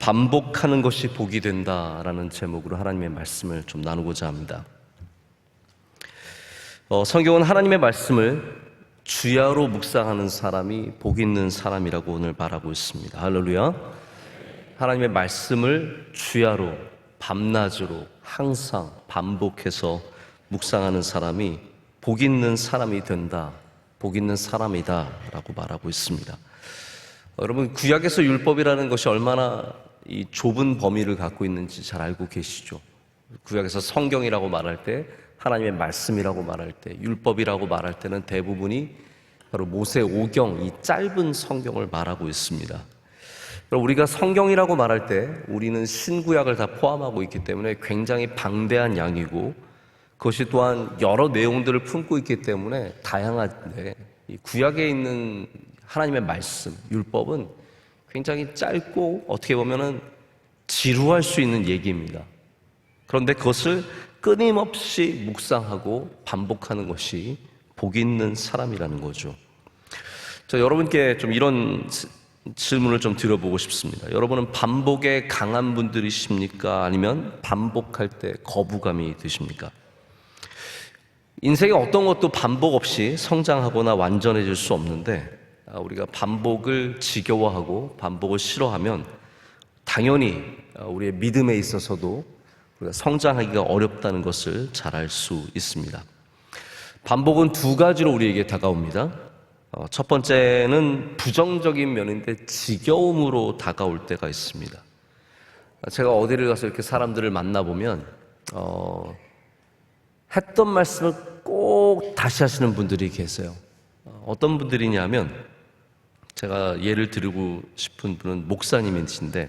반복하는 것이 복이 된다라는 제목으로 하나님의 말씀을 좀 나누고자 합니다. 성경은 하나님의 말씀을 주야로 묵상하는 사람이 복 있는 사람이라고 오늘 말하고 있습니다. 할렐루야. 하나님의 말씀을 주야로 밤낮으로 항상 반복해서 묵상하는 사람이 복 있는 사람이 된다, 복 있는 사람이다 라고 말하고 있습니다. 여러분, 구약에서 율법이라는 것이 얼마나 이 좁은 범위를 갖고 있는지 잘 알고 계시죠? 구약에서 성경이라고 말할 때, 하나님의 말씀이라고 말할 때, 율법이라고 말할 때는 대부분이 바로 모세 오경, 이 짧은 성경을 말하고 있습니다. 우리가 성경이라고 말할 때 우리는 신구약을 다 포함하고 있기 때문에 굉장히 방대한 양이고, 그것이 또한 여러 내용들을 품고 있기 때문에 다양한데, 이 구약에 있는 하나님의 말씀, 율법은 굉장히 짧고 어떻게 보면은 지루할 수 있는 얘기입니다. 그런데 그것을 끊임없이 묵상하고 반복하는 것이 복 있는 사람이라는 거죠. 여러분께 좀 이런 질문을 좀 드려보고 싶습니다. 여러분은 반복에 강한 분들이십니까? 아니면 반복할 때 거부감이 드십니까? 인생의 어떤 것도 반복 없이 성장하거나 완전해질 수 없는데, 우리가 반복을 지겨워하고 반복을 싫어하면 당연히 우리의 믿음에 있어서도 우리가 성장하기가 어렵다는 것을 잘 알 수 있습니다. 반복은 두 가지로 우리에게 다가옵니다. 첫 번째는 부정적인 면인데 지겨움으로 다가올 때가 있습니다. 제가 어디를 가서 이렇게 사람들을 만나보면 했던 말씀을 꼭 다시 하시는 분들이 계세요. 어떤 분들이냐면, 제가 예를 들고 싶은 분은 목사님이신데,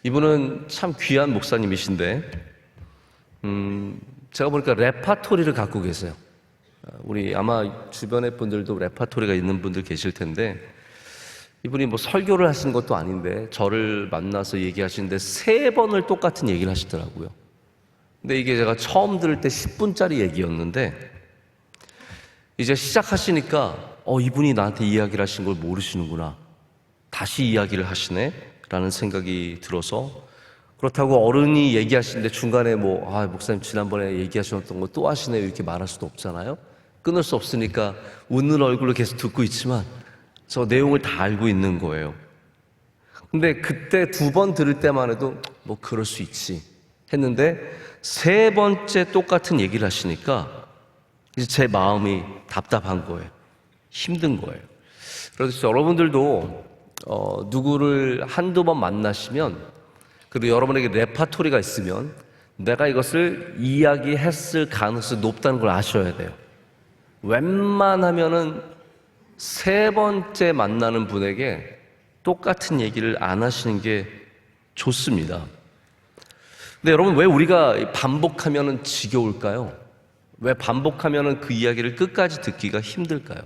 이분은 참 귀한 목사님이신데 제가 보니까 레파토리를 갖고 계세요. 우리 아마 주변의 분들도 레파토리가 있는 분들 계실 텐데, 이분이 뭐 설교를 하신 것도 아닌데 저를 만나서 얘기하시는데 3번을 똑같은 얘기를 하시더라고요. 근데 이게 제가 처음 들을 때 10분짜리 얘기였는데, 이제 시작하시니까 이분이 나한테 이야기를 하신 걸 모르시는구나, 다시 이야기를 하시네 라는 생각이 들어서, 그렇다고 어른이 얘기하시는데 중간에 목사님 지난번에 얘기하셨던 거 또 하시네요 이렇게 말할 수도 없잖아요. 끊을 수 없으니까 웃는 얼굴로 계속 듣고 있지만 저 내용을 다 알고 있는 거예요. 근데 그때 2번 들을 때만 해도 그럴 수 있지 했는데, 3번째 똑같은 얘기를 하시니까 이제 제 마음이 답답한 거예요. 힘든 거예요. 그래서 여러분들도 누구를 한두 번 만나시면, 그리고 여러분에게 레파토리가 있으면 내가 이것을 이야기했을 가능성이 높다는 걸 아셔야 돼요. 웬만하면은 3번째 만나는 분에게 똑같은 얘기를 안 하시는 게 좋습니다. 근데 여러분, 왜 우리가 반복하면은 지겨울까요? 왜 반복하면은 그 이야기를 끝까지 듣기가 힘들까요?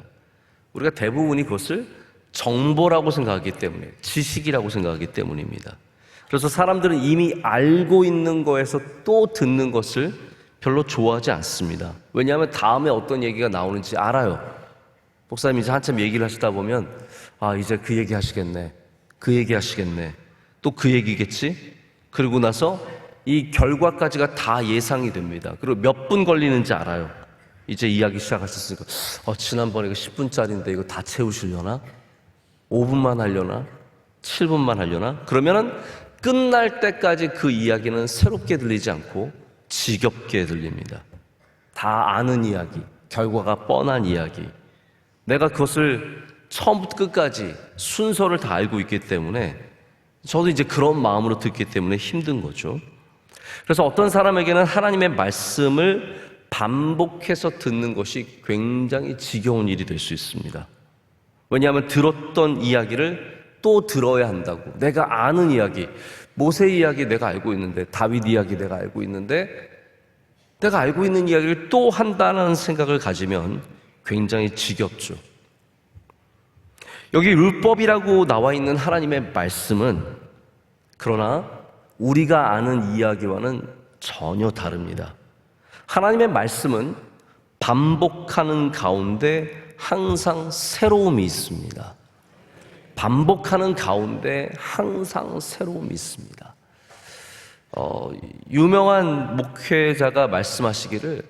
우리가 대부분이 그것을 정보라고 생각하기 때문에, 지식이라고 생각하기 때문입니다. 그래서 사람들은 이미 알고 있는 거에서 또 듣는 것을 별로 좋아하지 않습니다. 왜냐하면 다음에 어떤 얘기가 나오는지 알아요. 목사님 이제 한참 얘기를 하시다 보면 이제 그 얘기 하시겠네, 그 얘기 하시겠네, 또 그 얘기겠지? 그러고 나서 이 결과까지가 다 예상이 됩니다. 그리고 몇 분 걸리는지 알아요. 이제 이야기 시작하셨으니까 지난번에 이거 10분짜리인데 이거 다 채우시려나? 5분만 하려나? 7분만 하려나? 그러면은 끝날 때까지 그 이야기는 새롭게 들리지 않고 지겹게 들립니다. 다 아는 이야기, 결과가 뻔한 이야기, 내가 그것을 처음부터 끝까지 순서를 다 알고 있기 때문에, 저도 이제 그런 마음으로 듣기 때문에 힘든 거죠. 그래서 어떤 사람에게는 하나님의 말씀을 반복해서 듣는 것이 굉장히 지겨운 일이 될 수 있습니다. 왜냐하면 들었던 이야기를 또 들어야 한다고. 내가 아는 이야기, 모세 이야기 내가 알고 있는데, 다윗 이야기 내가 알고 있는데, 내가 알고 있는 이야기를 또 한다는 생각을 가지면 굉장히 지겹죠. 여기 율법이라고 나와 있는 하나님의 말씀은 그러나 우리가 아는 이야기와는 전혀 다릅니다. 하나님의 말씀은 반복하는 가운데 항상 새로움이 있습니다. 반복하는 가운데 항상 새로움이 있습니다. 유명한 목회자가 말씀하시기를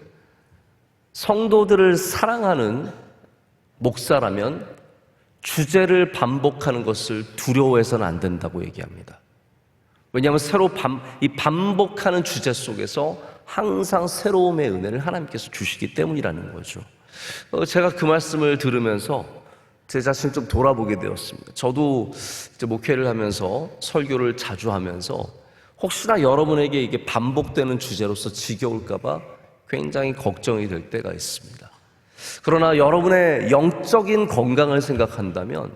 성도들을 사랑하는 목사라면 주제를 반복하는 것을 두려워해서는 안 된다고 얘기합니다. 왜냐하면 이 반복하는 주제 속에서 항상 새로움의 은혜를 하나님께서 주시기 때문이라는 거죠. 제가 그 말씀을 들으면서 제 자신을 좀 돌아보게 되었습니다. 저도 이제 목회를 하면서 설교를 자주 하면서 혹시나 여러분에게 이게 반복되는 주제로서 지겨울까봐 굉장히 걱정이 될 때가 있습니다. 그러나 여러분의 영적인 건강을 생각한다면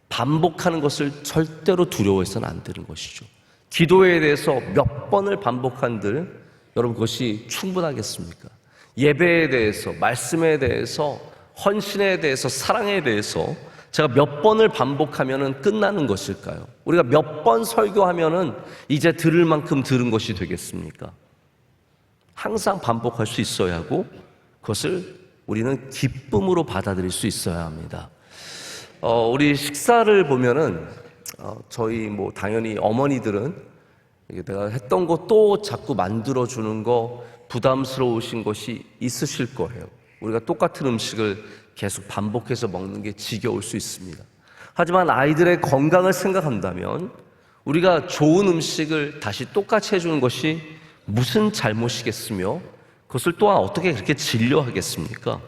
반복하는 것을 절대로 두려워해서는 안 되는 것이죠. 기도에 대해서 몇 번을 반복한들 여러분 그것이 충분하겠습니까? 예배에 대해서, 말씀에 대해서, 헌신에 대해서, 사랑에 대해서 제가 몇 번을 반복하면 끝나는 것일까요? 우리가 몇 번 설교하면 이제 들을 만큼 들은 것이 되겠습니까? 항상 반복할 수 있어야 하고 그것을 우리는 기쁨으로 받아들일 수 있어야 합니다. 우리 식사를 보면은 저희 당연히 어머니들은 내가 했던 거 또 자꾸 만들어주는 거 부담스러우신 것이 있으실 거예요. 우리가 똑같은 음식을 계속 반복해서 먹는 게 지겨울 수 있습니다. 하지만 아이들의 건강을 생각한다면 우리가 좋은 음식을 다시 똑같이 해주는 것이 무슨 잘못이겠으며 그것을 또한 어떻게 그렇게 진료하겠습니까?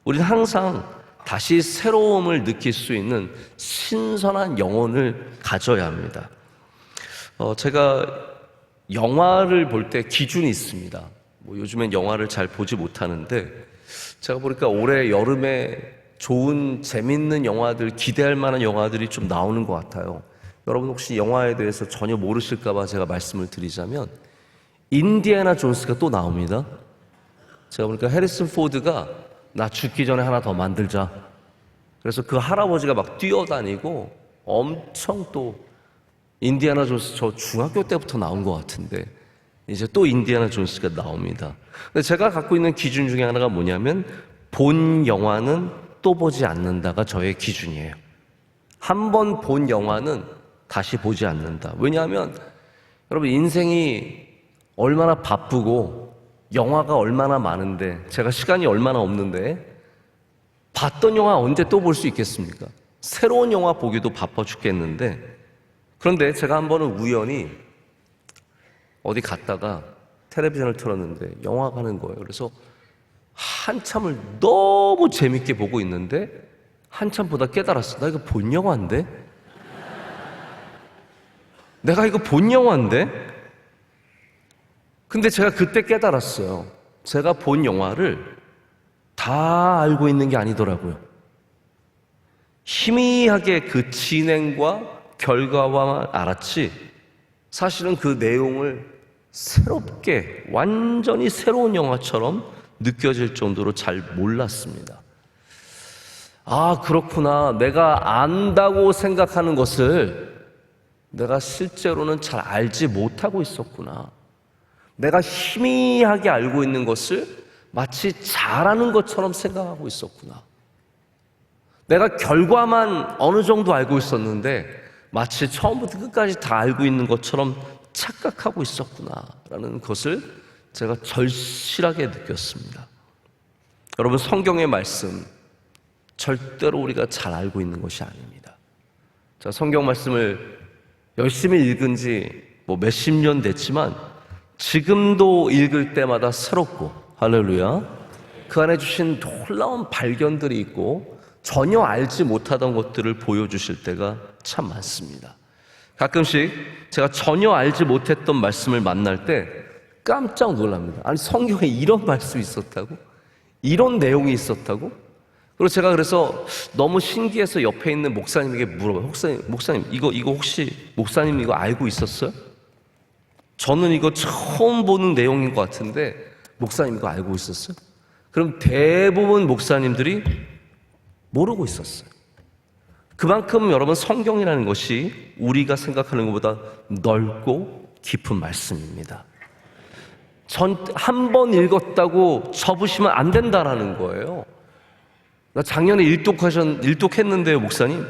우리는 항상 다시 새로움을 느낄 수 있는 신선한 영혼을 가져야 합니다. 제가 영화를 볼 때 기준이 있습니다. 요즘엔 영화를 잘 보지 못하는데 제가 보니까 올해 여름에 좋은 재밌는 영화들, 기대할 만한 영화들이 좀 나오는 것 같아요. 여러분 혹시 영화에 대해서 전혀 모르실까 봐 제가 말씀을 드리자면 인디애나 존스가 또 나옵니다. 제가 보니까 해리슨 포드가 나 죽기 전에 하나 더 만들자. 그래서 그 할아버지가 막 뛰어다니고 엄청 또 인디애나 존스 저 중학교 때부터 나온 것 같은데 이제 또 인디애나 존스가 나옵니다. 근데 제가 갖고 있는 기준 중에 하나가 뭐냐면 본 영화는 또 보지 않는다가 저의 기준이에요. 한 번 본 영화는 다시 보지 않는다. 왜냐하면 여러분 인생이 얼마나 바쁘고 영화가 얼마나 많은데 제가 시간이 얼마나 없는데 봤던 영화 언제 또 볼 수 있겠습니까? 새로운 영화 보기도 바빠 죽겠는데 그런데 제가 한 번은 우연히 어디 갔다가 텔레비전을 틀었는데 영화가 하는 거예요. 그래서 한참을 너무 재밌게 보고 있는데 한참 보다 깨달았어. 나 이거 본 영화인데? 내가 이거 본 영화인데? 근데 제가 그때 깨달았어요. 제가 본 영화를 다 알고 있는 게 아니더라고요. 희미하게 그 진행과 결과만 알았지 사실은 그 내용을 새롭게 완전히 새로운 영화처럼 느껴질 정도로 잘 몰랐습니다. 아, 그렇구나. 내가 안다고 생각하는 것을 내가 실제로는 잘 알지 못하고 있었구나. 내가 희미하게 알고 있는 것을 마치 잘하는 것처럼 생각하고 있었구나. 내가 결과만 어느 정도 알고 있었는데 마치 처음부터 끝까지 다 알고 있는 것처럼 착각하고 있었구나라는 것을 제가 절실하게 느꼈습니다. 여러분 성경의 말씀 절대로 우리가 잘 알고 있는 것이 아닙니다. 자, 성경 말씀을 열심히 읽은 지 몇십 년 됐지만 지금도 읽을 때마다 새롭고 할렐루야 그 안에 주신 놀라운 발견들이 있고 전혀 알지 못하던 것들을 보여주실 때가 참 많습니다. 가끔씩 제가 전혀 알지 못했던 말씀을 만날 때 깜짝 놀랍니다. 아니 성경에 이런 말씀이 있었다고? 이런 내용이 있었다고? 그리고 제가 그래서 너무 신기해서 옆에 있는 목사님에게 물어봐요. 목사님 이거 혹시 목사님 이거 알고 있었어요? 저는 이거 처음 보는 내용인 것 같은데 목사님 이거 알고 있었어요? 그럼 대부분 목사님들이 모르고 있었어요. 그만큼 여러분 성경이라는 것이 우리가 생각하는 것보다 넓고 깊은 말씀입니다. 한 번 읽었다고 접으시면 안 된다라는 거예요. 나 작년에 일독했는데요 목사님.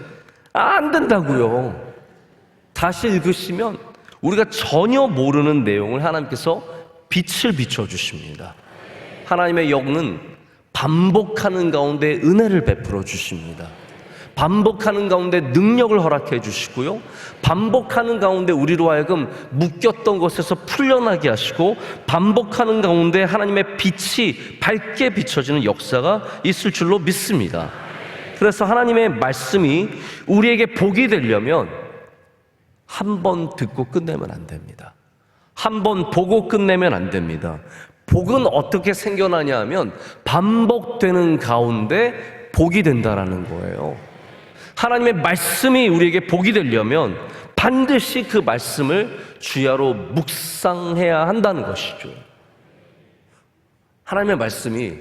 안 된다고요. 다시 읽으시면 우리가 전혀 모르는 내용을 하나님께서 빛을 비춰주십니다. 하나님의 영은 반복하는 가운데 은혜를 베풀어 주십니다. 반복하는 가운데 능력을 허락해 주시고요, 반복하는 가운데 우리로 하여금 묶였던 것에서 풀려나게 하시고, 반복하는 가운데 하나님의 빛이 밝게 비춰지는 역사가 있을 줄로 믿습니다. 그래서 하나님의 말씀이 우리에게 복이 되려면 한 번 듣고 끝내면 안 됩니다. 한 번 보고 끝내면 안 됩니다. 복은 어떻게 생겨나냐 하면 반복되는 가운데 복이 된다라는 거예요. 하나님의 말씀이 우리에게 복이 되려면 반드시 그 말씀을 주야로 묵상해야 한다는 것이죠. 하나님의 말씀이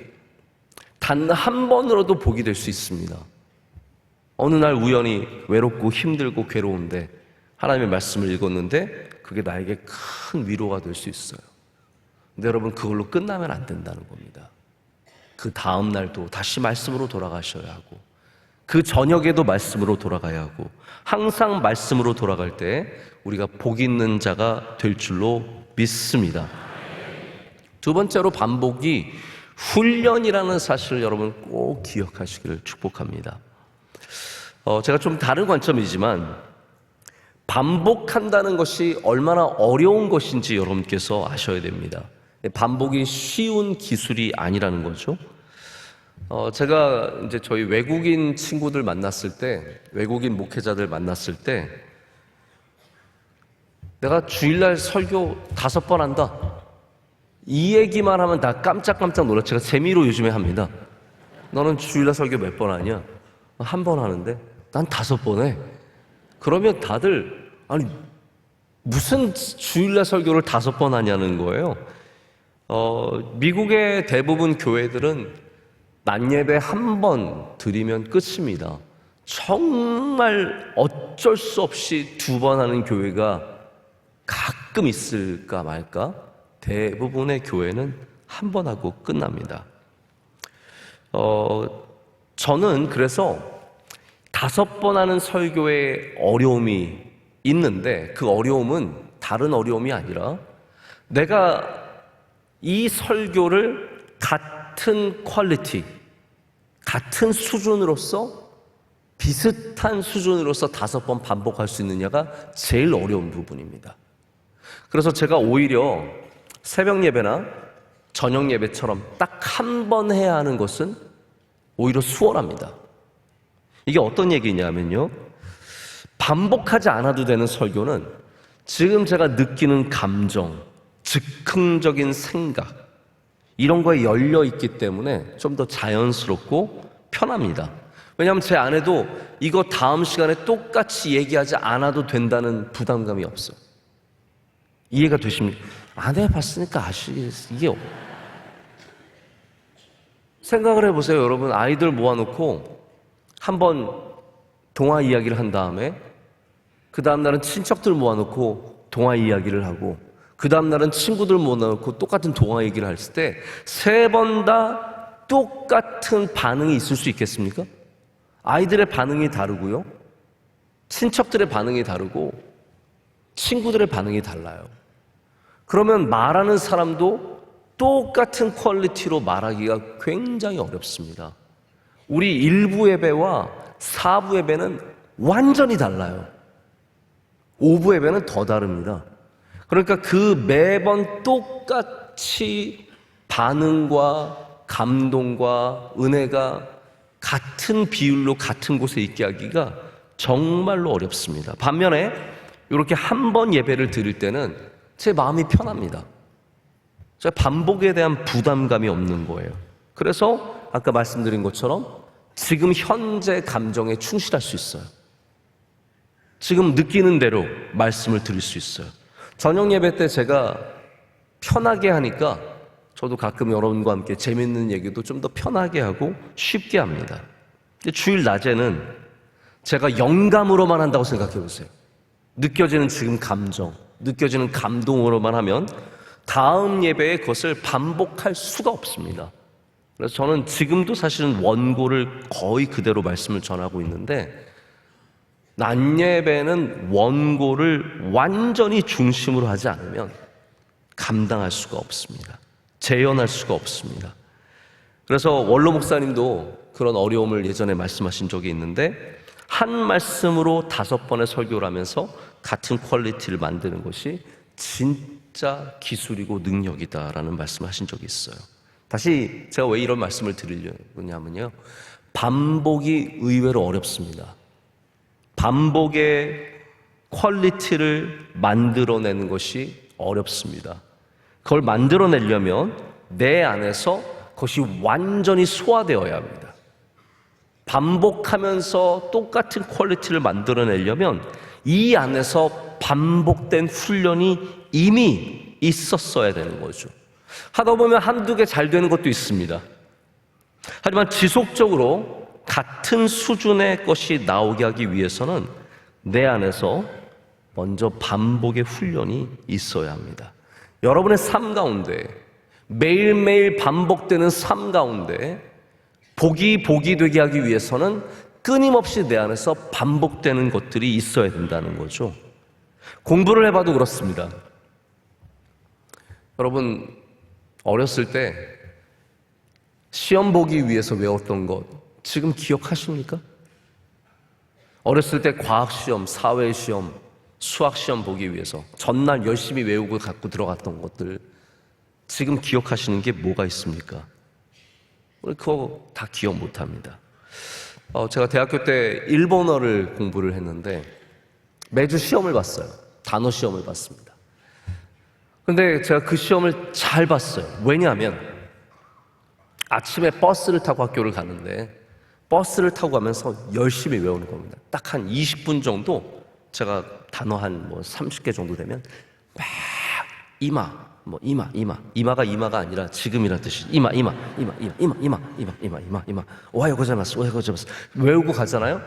단 한 번으로도 복이 될 수 있습니다. 어느 날 우연히 외롭고 힘들고 괴로운데 하나님의 말씀을 읽었는데 그게 나에게 큰 위로가 될 수 있어요. 근데 여러분, 그걸로 끝나면 안 된다는 겁니다. 그 다음 날도 다시 말씀으로 돌아가셔야 하고, 그 저녁에도 말씀으로 돌아가야 하고, 항상 말씀으로 돌아갈 때 우리가 복 있는 자가 될 줄로 믿습니다. 두 번째로, 반복이 훈련이라는 사실을 여러분 꼭 기억하시기를 축복합니다. 제가 좀 다른 관점이지만 반복한다는 것이 얼마나 어려운 것인지 여러분께서 아셔야 됩니다. 반복이 쉬운 기술이 아니라는 거죠. 제가 이제 저희 외국인 친구들 만났을 때, 외국인 목회자들 만났을 때, 내가 주일날 설교 5번 한다, 이 얘기만 하면 다 깜짝깜짝 놀라. 제가 재미로 요즘에 합니다. 너는 주일날 설교 몇 번 하냐? 한 번 하는데 난 5번 해. 그러면 다들, 아니 무슨 주일날 설교를 5번 하냐는 거예요. 미국의 대부분 교회들은 낮 예배 한 번 드리면 끝입니다. 정말 어쩔 수 없이 2번 하는 교회가 가끔 있을까 말까? 대부분의 교회는 한 번 하고 끝납니다. 저는 그래서 5번 하는 설교에 어려움이 있는데, 그 어려움은 다른 어려움이 아니라 내가 이 설교를 같은 퀄리티, 같은 수준으로서, 비슷한 수준으로서 5번 반복할 수 있느냐가 제일 어려운 부분입니다. 그래서 제가 오히려 새벽 예배나 저녁 예배처럼 딱 한 번 해야 하는 것은 오히려 수월합니다. 이게 어떤 얘기냐면요, 반복하지 않아도 되는 설교는 지금 제가 느끼는 감정, 즉흥적인 생각, 이런 거에 열려 있기 때문에 좀 더 자연스럽고 편합니다. 왜냐하면 제 안에도 이거 다음 시간에 똑같이 얘기하지 않아도 된다는 부담감이 없어요. 이해가 되십니까? 안 해봤으니까 아시겠어요. 이게 생각을 해보세요. 여러분, 아이들 모아놓고 한번 동화 이야기를 한 다음에 그 다음 날은 친척들 모아놓고 동화 이야기를 하고, 그 다음 날은 친구들 모아놓고 똑같은 동화 얘기를 했을 때 3번 다 똑같은 반응이 있을 수 있겠습니까? 아이들의 반응이 다르고요, 친척들의 반응이 다르고, 친구들의 반응이 달라요. 그러면 말하는 사람도 똑같은 퀄리티로 말하기가 굉장히 어렵습니다. 우리 1부 예배와 4부 예배는 완전히 달라요. 5부 예배는 더 다릅니다. 그러니까 그 매번 똑같이 반응과 감동과 은혜가 같은 비율로 같은 곳에 있게 하기가 정말로 어렵습니다. 반면에 이렇게 한 번 예배를 드릴 때는 제 마음이 편합니다. 제가 반복에 대한 부담감이 없는 거예요. 그래서 아까 말씀드린 것처럼 지금 현재 감정에 충실할 수 있어요. 지금 느끼는 대로 말씀을 드릴 수 있어요. 저녁 예배 때 제가 편하게 하니까 저도 가끔 여러분과 함께 재밌는 얘기도 좀 더 편하게 하고 쉽게 합니다. 근데 주일 낮에는 제가 영감으로만 한다고 생각해 보세요. 느껴지는 지금 감정, 느껴지는 감동으로만 하면 다음 예배에 그것을 반복할 수가 없습니다. 그래서 저는 지금도 사실은 원고를 거의 그대로 말씀을 전하고 있는데, 낮 예배는 원고를 완전히 중심으로 하지 않으면 감당할 수가 없습니다. 재현할 수가 없습니다. 그래서 원로 목사님도 그런 어려움을 예전에 말씀하신 적이 있는데, 한 말씀으로 5번의 설교를 하면서 같은 퀄리티를 만드는 것이 진짜 기술이고 능력이다라는 말씀하신 적이 있어요. 다시 제가 왜 이런 말씀을 드리려냐면요, 반복이 의외로 어렵습니다. 반복의 퀄리티를 만들어내는 것이 어렵습니다. 그걸 만들어내려면 내 안에서 그것이 완전히 소화되어야 합니다. 반복하면서 똑같은 퀄리티를 만들어내려면 이 안에서 반복된 훈련이 이미 있었어야 되는 거죠. 하다 보면 한두 개 잘 되는 것도 있습니다. 하지만 지속적으로 같은 수준의 것이 나오게 하기 위해서는 내 안에서 먼저 반복의 훈련이 있어야 합니다. 여러분의 삶 가운데, 매일매일 반복되는 삶 가운데 복이 되게 하기 위해서는 끊임없이 내 안에서 반복되는 것들이 있어야 된다는 거죠. 공부를 해봐도 그렇습니다. 여러분, 어렸을 때 시험 보기 위해서 외웠던 것 지금 기억하십니까? 어렸을 때 과학시험, 사회시험, 수학시험 보기 위해서 전날 열심히 외우고 갖고 들어갔던 것들 지금 기억하시는 게 뭐가 있습니까? 우리 그거 다 기억 못합니다. 제가 대학교 때 일본어를 공부를 했는데 매주 시험을 봤어요. 단어 시험을 봤습니다. 근데 제가 그 시험을 잘 봤어요. 왜냐하면 아침에 버스를 타고 학교를 가는데 버스를 타고 가면서 열심히 외우는 겁니다. 딱 한 20분 정도 제가 단어 한 30개 정도 되면 막 이마가 이마가 아니라 지금이라는 뜻이 이마 오하요 고자이마스 외우고 가잖아요.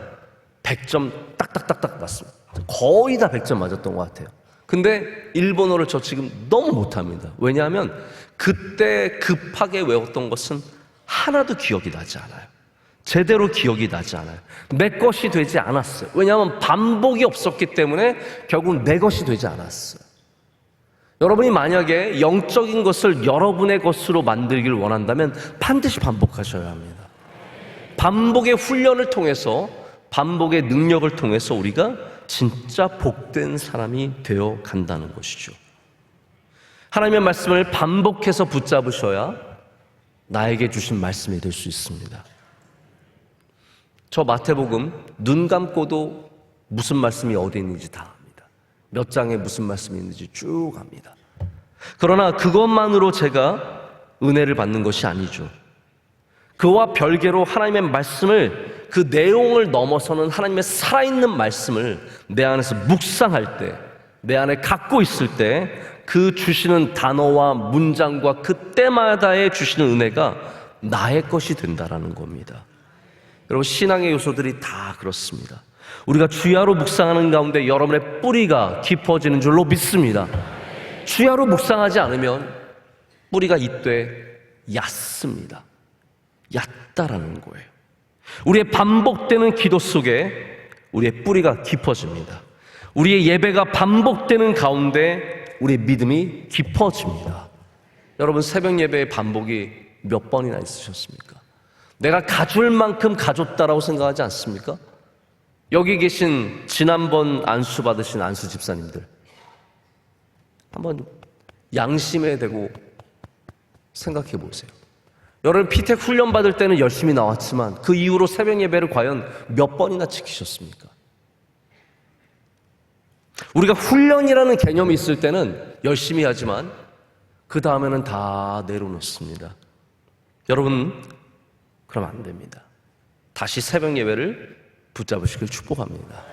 100점 딱딱딱딱 맞습니다. 거의 다 100점 맞았던 것 같아요. 근데 일본어를 저 지금 너무 못합니다. 왜냐하면 그때 급하게 외웠던 것은 하나도 기억이 나지 않아요. 제대로 기억이 나지 않아요. 내 것이 되지 않았어요. 왜냐하면 반복이 없었기 때문에 결국 내 것이 되지 않았어요. 여러분이 만약에 영적인 것을 여러분의 것으로 만들길 원한다면 반드시 반복하셔야 합니다. 반복의 훈련을 통해서, 반복의 능력을 통해서 우리가 진짜 복된 사람이 되어 간다는 것이죠. 하나님의 말씀을 반복해서 붙잡으셔야 나에게 주신 말씀이 될 수 있습니다. 저 마태복음 눈 감고도 무슨 말씀이 어디 있는지 다 압니다. 몇 장에 무슨 말씀이 있는지 쭉 압니다. 그러나 그것만으로 제가 은혜를 받는 것이 아니죠. 그와 별개로 하나님의 말씀을, 그 내용을 넘어서는 하나님의 살아있는 말씀을 내 안에서 묵상할 때, 내 안에 갖고 있을 때 그 주시는 단어와 문장과 그때마다의 주시는 은혜가 나의 것이 된다라는 겁니다. 여러분, 신앙의 요소들이 다 그렇습니다. 우리가 주야로 묵상하는 가운데 여러분의 뿌리가 깊어지는 줄로 믿습니다. 주야로 묵상하지 않으면 뿌리가 이때 얕습니다. 얕다라는 거예요. 우리의 반복되는 기도 속에 우리의 뿌리가 깊어집니다. 우리의 예배가 반복되는 가운데 우리의 믿음이 깊어집니다. 여러분, 새벽 예배의 반복이 몇 번이나 있으셨습니까? 내가 가줄 만큼 가졌다라고 생각하지 않습니까? 여기 계신 지난번 안수 받으신 안수 집사님들, 한번 양심에 대고 생각해 보세요. 여러분, 피택 훈련 받을 때는 열심히 나왔지만 그 이후로 새벽 예배를 과연 몇 번이나 지키셨습니까? 우리가 훈련이라는 개념이 있을 때는 열심히 하지만 그 다음에는 다 내려놓습니다. 여러분, 그러면 안 됩니다. 다시 새벽 예배를 붙잡으시길 축복합니다.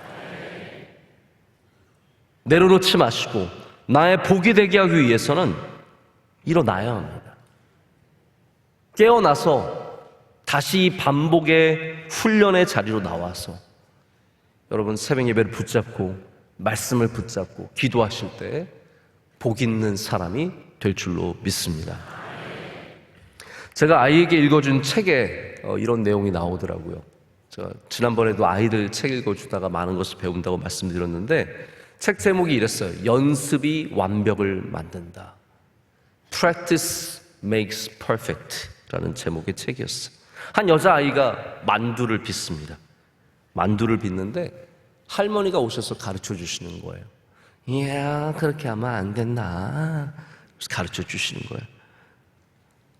내려놓지 마시고 나의 복이 되게 하기 위해서는 일어나야 합니다. 깨어나서 다시 이 반복의 훈련의 자리로 나와서 여러분, 새벽 예배를 붙잡고 말씀을 붙잡고 기도하실 때 복 있는 사람이 될 줄로 믿습니다. 제가 아이에게 읽어준 책에 이런 내용이 나오더라고요. 제가 지난번에도 아이들 책 읽어주다가 많은 것을 배운다고 말씀드렸는데 책 제목이 이랬어요. 연습이 완벽을 만든다. Practice makes perfect 라는 제목의 책이었어요. 한 여자아이가 만두를 빚습니다. 만두를 빚는데 할머니가 오셔서 가르쳐 주시는 거예요. 이야, 그렇게 하면 안 된다. 가르쳐 주시는 거예요.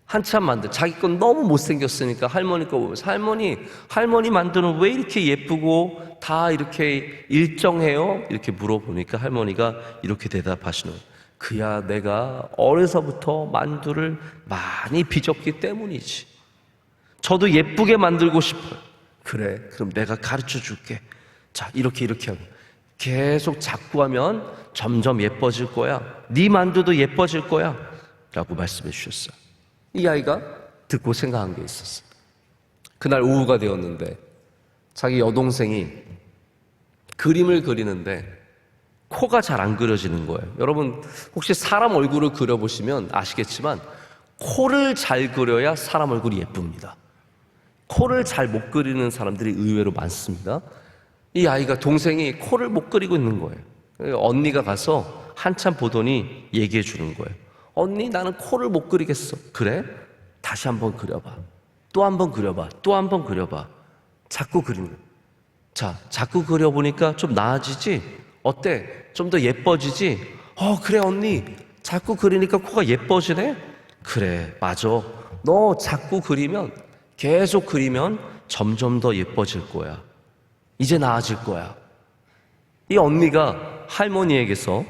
한참 만두, 자기 건 너무 못생겼으니까 할머니 거 보면서 할머니 만두는 왜 이렇게 예쁘고 다 이렇게 일정해요? 이렇게 물어보니까 할머니가 이렇게 대답하시는 거예요. 그야 내가 어려서부터 만두를 많이 빚었기 때문이지. 저도 예쁘게 만들고 싶어요. 그래, 그럼 내가 가르쳐 줄게. 자, 이렇게 하고 계속 자꾸 하면 점점 예뻐질 거야. 네 만두도 예뻐질 거야 라고 말씀해 주셨어요. 이 아이가 듣고 생각한 게 있었어요. 그날 오후가 되었는데 자기 여동생이 그림을 그리는데 코가 잘 안 그려지는 거예요. 여러분 혹시 사람 얼굴을 그려보시면 아시겠지만 코를 잘 그려야 사람 얼굴이 예쁩니다. 코를 잘 못 그리는 사람들이 의외로 많습니다. 이 아이가 동생이 코를 못 그리고 있는 거예요. 언니가 가서 한참 보더니 얘기해 주는 거예요. 언니, 나는 코를 못 그리겠어. 그래? 다시 한번 그려봐. 또 한번 그려봐. 또 한번 그려봐. 자꾸 그리는 거예요. 자, 자꾸 그려보니까 좀 나아지지? 어때? 좀 더 예뻐지지? 그래 언니. 자꾸 그리니까 코가 예뻐지네? 그래, 맞아. 너 자꾸 그리면, 계속 그리면 점점 더 예뻐질 거야. 이제 나아질 거야. 이 언니가 할머니에게서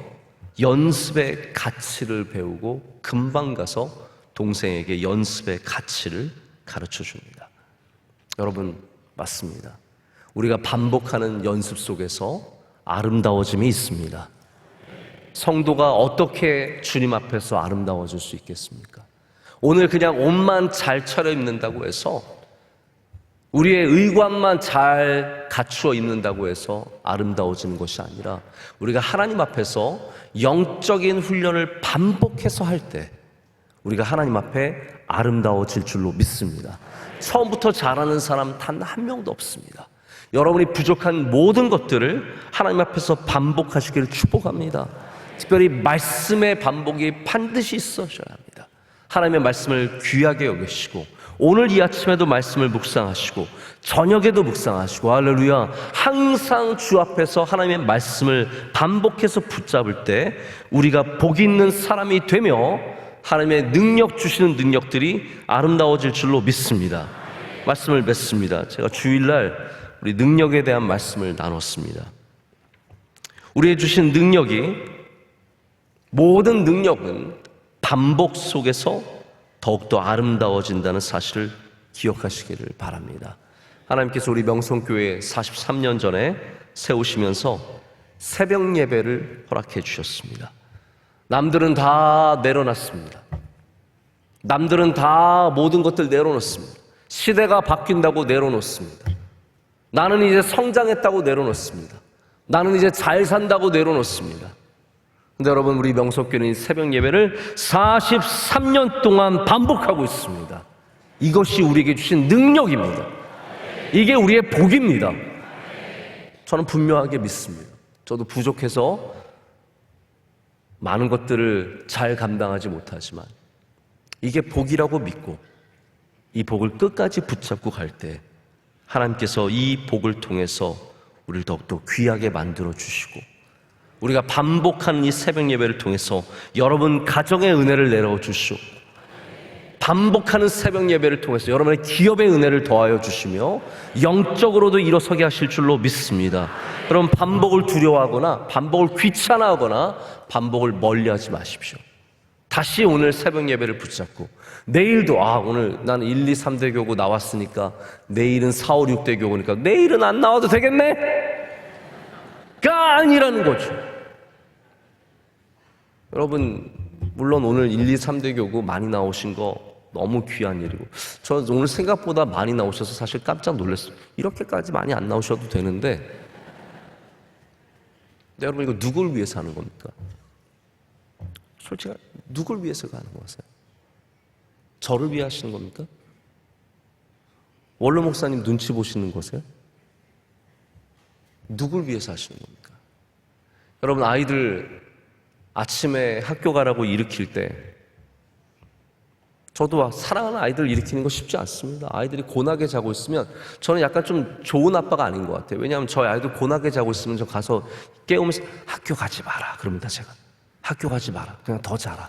연습의 가치를 배우고 금방 가서 동생에게 연습의 가치를 가르쳐 줍니다. 여러분, 맞습니다. 우리가 반복하는 연습 속에서 아름다워짐이 있습니다. 성도가 어떻게 주님 앞에서 아름다워질 수 있겠습니까? 오늘 그냥 옷만 잘 차려입는다고 해서, 우리의 의관만 잘 갖추어 입는다고 해서 아름다워지는 것이 아니라 우리가 하나님 앞에서 영적인 훈련을 반복해서 할 때 우리가 하나님 앞에 아름다워질 줄로 믿습니다. 처음부터 잘하는 사람 단 한 명도 없습니다. 여러분이 부족한 모든 것들을 하나님 앞에서 반복하시기를 축복합니다. 특별히 말씀의 반복이 반드시 있어져야 합니다. 하나님의 말씀을 귀하게 여기시고 오늘 이 아침에도 말씀을 묵상하시고 저녁에도 묵상하시고 할렐루야, 항상 주 앞에서 하나님의 말씀을 반복해서 붙잡을 때 우리가 복 있는 사람이 되며 하나님의 능력 주시는 능력들이 아름다워질 줄로 믿습니다. 말씀을 맺습니다. 제가 주일날 우리 능력에 대한 말씀을 나눴습니다. 우리의 주신 능력이, 모든 능력은 반복 속에서 더욱더 아름다워진다는 사실을 기억하시기를 바랍니다. 하나님께서 우리 명성교회 43년 전에 세우시면서 새벽 예배를 허락해 주셨습니다. 남들은 다 내려놨습니다. 남들은 다 모든 것들 내려놓습니다. 시대가 바뀐다고 내려놓습니다. 나는 이제 성장했다고 내려놓습니다. 나는 이제 잘 산다고 내려놓습니다. 근데 여러분, 우리 명석교회는 새벽 예배를 43년 동안 반복하고 있습니다. 이것이 우리에게 주신 능력입니다. 이게 우리의 복입니다. 저는 분명하게 믿습니다. 저도 부족해서 많은 것들을 잘 감당하지 못하지만 이게 복이라고 믿고 이 복을 끝까지 붙잡고 갈 때 하나님께서 이 복을 통해서 우리를 더욱더 귀하게 만들어 주시고, 우리가 반복하는 이 새벽 예배를 통해서 여러분 가정의 은혜를 내려 주시고, 반복하는 새벽 예배를 통해서 여러분의 기업의 은혜를 더하여 주시며 영적으로도 일어서게 하실 줄로 믿습니다. 그럼 반복을 두려워하거나 반복을 귀찮아하거나 반복을 멀리하지 마십시오. 다시 오늘 새벽 예배를 붙잡고 내일도 오늘 나는 1, 2, 3대 교구 나왔으니까 내일은 4, 5, 6대 교구니까 내일은 안 나와도 되겠네? 가 아니라는 거죠. 여러분, 물론 오늘 1, 2, 3대 교구 많이 나오신 거 너무 귀한 일이고, 저 오늘 생각보다 많이 나오셔서 사실 깜짝 놀랐어요. 이렇게까지 많이 안 나오셔도 되는데, 근데 여러분, 이거 누굴 위해서 하는 겁니까? 솔직히 누굴 위해서 하는 거세요? 저를 위해 하시는 겁니까? 원로 목사님 눈치 보시는 거세요? 누굴 위해서 하시는 겁니까? 여러분, 아이들 아침에 학교 가라고 일으킬 때 저도 사랑하는 아이들 일으키는 거 쉽지 않습니다. 아이들이 고나게 자고 있으면 저는 약간 좀 좋은 아빠가 아닌 것 같아요. 왜냐하면 저희 아이들 고나게 자고 있으면 저 가서 깨우면서 학교 가지 마라 그럽니다. 제가 학교 가지 마라, 그냥 더 자라.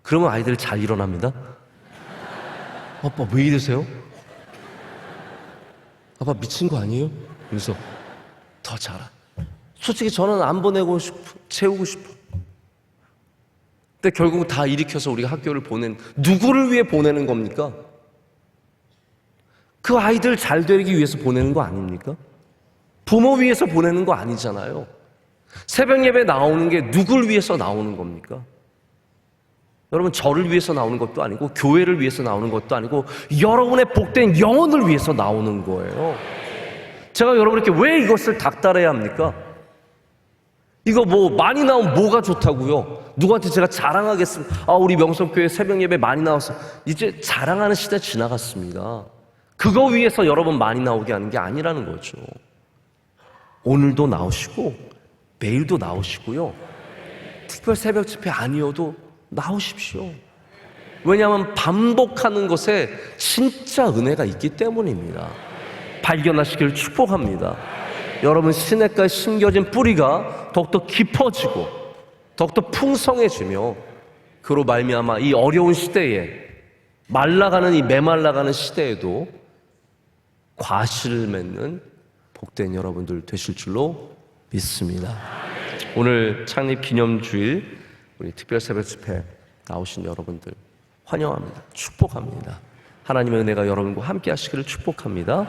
그러면 아이들이 잘 일어납니다. 아빠 왜 이러세요? 아빠 미친 거 아니에요? 그래서 더 자라. 솔직히 저는 안 보내고 싶어, 채우고 싶어. 근데 결국 다 일으켜서 우리가 학교를 누구를 위해 보내는 겁니까? 그 아이들 잘 되기 위해서 보내는 거 아닙니까? 부모 위해서 보내는 거 아니잖아요. 새벽 예배 나오는 게 누굴 위해서 나오는 겁니까? 여러분, 저를 위해서 나오는 것도 아니고 교회를 위해서 나오는 것도 아니고 여러분의 복된 영혼을 위해서 나오는 거예요. 제가 여러분에게 왜 이것을 닥달해야 합니까? 이거 뭐 많이 나오면 뭐가 좋다고요? 누구한테 제가 자랑하겠습니다. 아, 우리 명성교회 새벽 예배 많이 나와서. 이제 자랑하는 시대 지나갔습니다. 그거 위해서 여러분 많이 나오게 하는 게 아니라는 거죠. 오늘도 나오시고 매일도 나오시고요. 특별 새벽 집회 아니어도 나오십시오. 왜냐하면 반복하는 것에 진짜 은혜가 있기 때문입니다. 발견하시기를 축복합니다. 여러분, 시냇가에 심겨진 뿌리가 더욱더 깊어지고 더욱더 풍성해지며 그로 말미암아 이 어려운 시대에 말라가는 이 메말라가는 시대에도 과실을 맺는 복된 여러분들 되실 줄로 믿습니다. 오늘 창립 기념주일 우리 특별 새벽 집회 나오신 여러분들 환영합니다. 축복합니다. 하나님의 은혜가 여러분과 함께 하시기를 축복합니다.